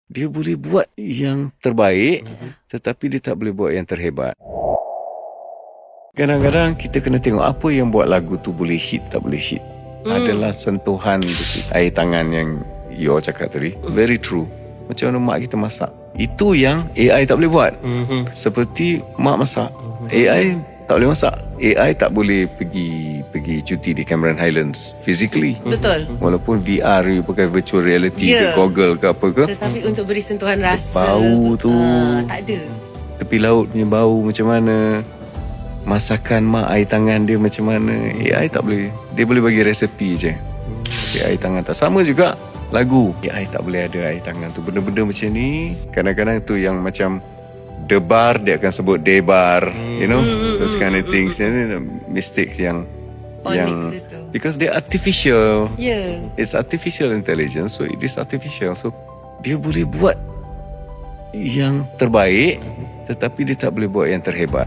Dia boleh buat yang terbaik, tetapi dia tak boleh buat yang terhebat. Kadang-kadang kita kena tengok apa yang buat lagu tu boleh hit, tak boleh hit. Adalah sentuhan air tangan yang you cakap tadi. Very true. Macam mana mak kita masak. Itu yang AI tak boleh buat. Seperti mak masak. AI tak boleh masak. AI tak boleh pergi cuti di Cameron Highlands physically. Betul. Walaupun VR you pakai virtual reality ke goggle ke apa ke. Tetapi untuk beri sentuhan rasa, bau tu tak ada. tepi laut punya bau macam mana, masakan mak, air tangan dia macam mana. AI tak boleh. Dia boleh bagi resepi je. AI tangan tak. Sama juga lagu. AI tak boleh ada air tangan tu. Benda-benda macam ni kadang-kadang tu yang macam debar dia akan sebut debar. You know, those kind of things. Mistakes yang Phonics itu. because they're artificial. Ya. It's artificial intelligence, so it is artificial. So dia boleh buat yang terbaik, tetapi dia tak boleh buat yang terhebat.